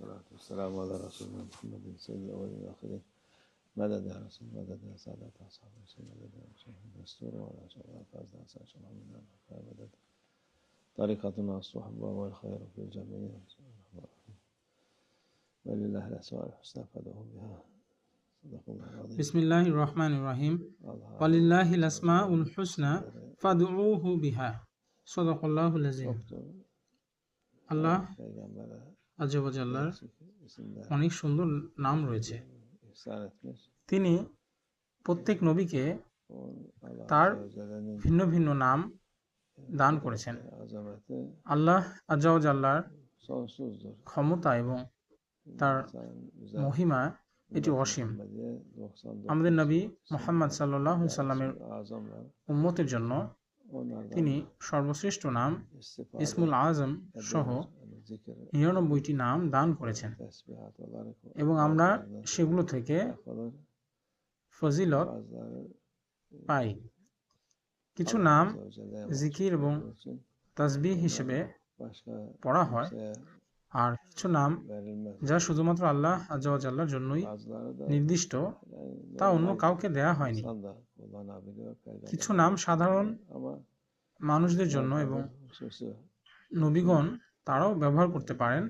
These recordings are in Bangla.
والصلاة والسلام على رسولنا محمد سيد الأولين والآخرين. مدد يا رسول، مدد يا سادة أصحاب رسول، مدد يا رسول دستور ولا شاء فاز أسأل شرع منا مدد طريقتنا الصحبة والخير في الجميع. ولله الأسماء الحسنى فادعوه بها. বিসমিল্লাহির রহমানির রহিম। ওয়ালিল্লাহিল আসমাউল হুসনা ফাদউহু বিহা। সাদাকাল্লাহুল আযীম। আল্লাহ আযজা ওয়া জাল্লার অনেক সুন্দর নাম রয়েছে। তিনি প্রত্যেক নবীকে তার ভিন্ন ভিন্ন নাম দান করেছেন। আল্লাহ আযজা ওয়া জাল্লার ক্ষমতা এবং তার মহিমা এটি অসীম। আমাদের নবী মুহাম্মদ সাল্লাল্লাহু আলাইহি সাল্লামের উম্মতের জন্য তিনি সর্বশ্রেষ্ঠ নাম ইসমুল আজম সহ ৯৯টি নাম দান করেছেন এবং আমরা সেগুলো থেকে ফজিলত পাই। কিছু নাম জিকির এবং তাসবিহ হিসেবে পড়া হয়, আর কিছু নাম যা শুধুমাত্র আল্লাহ আযজা ওয়া জাল্লার জন্যই নির্দিষ্ট, তা অন্য কাউকে দেয়া হয়নি। কিছু নাম সাধারণ মানুষদের জন্য এবং নবীগণ তারাও ব্যবহার করতে পারেন,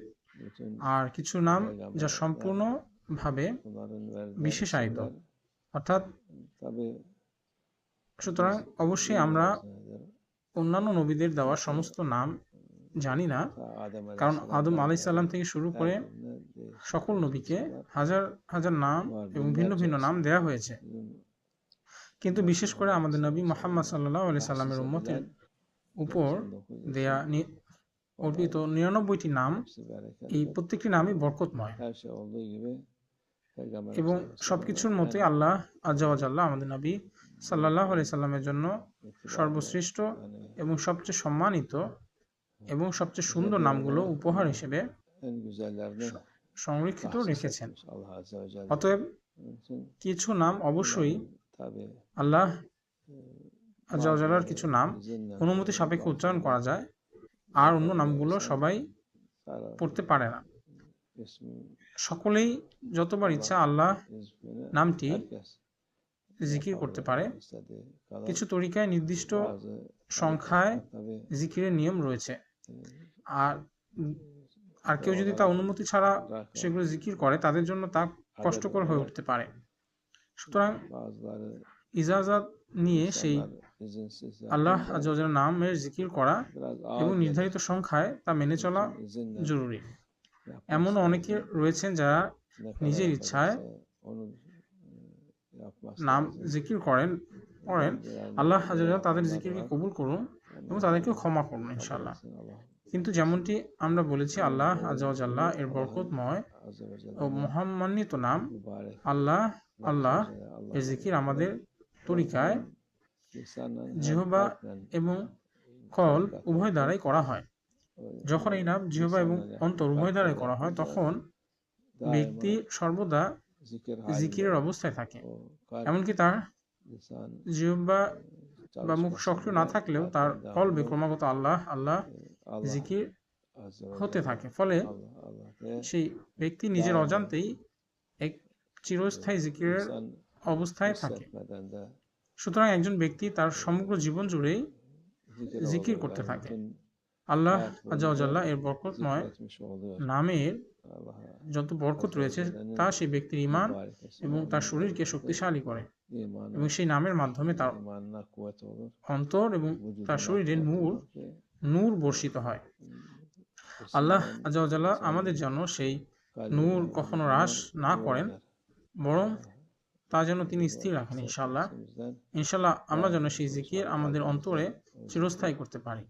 আর কিছু নাম যা সম্পূর্ণভাবে বিশেষায়িত, অর্থাৎ সুতরাং অবশ্যই আমরা অন্যান্য নবীদের দেওয়া সমস্ত নাম জানি না, কারণ আদম আলাইহিস সালাম থেকে শুরু করে সকল নবীকে হাজার হাজার নাম এবং ভিন্ন ভিন্ন নাম দেয়া হয়েছে। কিন্তু বিশেষ করে আমাদের নবী মুহাম্মদ সাল্লাল্লাহু আলাইহি সাল্লামের উম্মতের উপর দেয়া অর্পিত ৯৯টি নাম, এই প্রত্যেকটি নামই বরকতময় এবং সবকিছুর মতোই আল্লাহ আযজা ওয়া জাল্লা আমাদের নবী সাল্লাল্লাহু আলাইহি সাল্লামের জন্য সর্বশ্রেষ্ঠ এবং সবচেয়ে সম্মানিত এবং সবচেয়ে সুন্দর নামগুলো উপহার হিসেবে সংরক্ষিত রেখেছেন। অতএব কিছু নাম অবশ্যই আল্লাহ আযজা ওয়া জাল্লার কিছু নাম অনুমতি সাপেক্ষে উচ্চারণ করা যায়, আর অন্য নামগুলো সবাই পড়তে পারে না। সকলেই যতবার ইচ্ছা আল্লাহ নামটি জিকির করতে পারে। কিছু তরিকায় নির্দিষ্ট সংখ্যায় জিকিরের নিয়ম রয়েছে, আর কেউ যদি তা অনুমতি ছাড়া সেগুলো জিকির করে তাদের জন্য তা কষ্টকর হয়ে উঠতে পারে। সুতরাং ইজাজাত নিয়ে সেই আল্লাহ আযজা ওয়া জাল্লার নামের জিকির করা এবং নির্ধারিত সংখ্যায় তা মেনে চলা জরুরি। এমন অনেকে রয়েছেন যারা নিজের ইচ্ছায় নাম জিকির করেন। আল্লাহ আযজা ওয়া জাল্লা তাদের জিকিরকে কবুল করুন এবং তাদেরকে ক্ষমা করুন ইনশাআল্লাহ। কিন্তু যেমনটি আমরা বলেছি, আল্লাহ আযজা ওয়া জাল্লা এর বরকতময় ও মহামান্বিত নাম আল্লাহ আল্লাহ এর জিকির আমাদের তরিকায় জিহবা এবং কলব উভয় দ্বারাই করা হয়। যখন এই নাম জিহবা এবং অন্তর উভয় দ্বারাই করা হয়, তখন ব্যক্তি সর্বদা জিকিরের অবস্থায় থাকে। এমনকি তার জিহবা বা মুখ সক্রিয় না থাকলেও তার কলবে ক্রমাগত আল্লাহ আল্লাহ জিকির হতে থাকে। ফলে সেই ব্যক্তি নিজের অজান্তেই এক চিরস্থায়ী জিকিরের অবস্থায় থাকে। সুতরাং একজন ব্যক্তি তার সমগ্র জীবন জুড়েই জিকির করতে থাকে। আল্লাহ আযজা ওয়া জাল্লা এর বরকতময় নামের যত বরকত রয়েছে তা সেই ব্যক্তির ঈমান এবং তার শরীরকে শক্তিশালী করে এবং সেই নামের মাধ্যমে তার অন্তর এবং তার শরীরে নূর বর্ষিত হয়। আল্লাহ আযজা ওয়া জাল্লা আমাদের জন্য সেই নূর কখনো হ্রাস না করেন, বরং তা যেন তিনি স্থির রাখেন। ইনশাআল্লাহ আমরা যেন সেই জিকির আমাদের অন্তরে চিরস্থায়ী করতে পারি।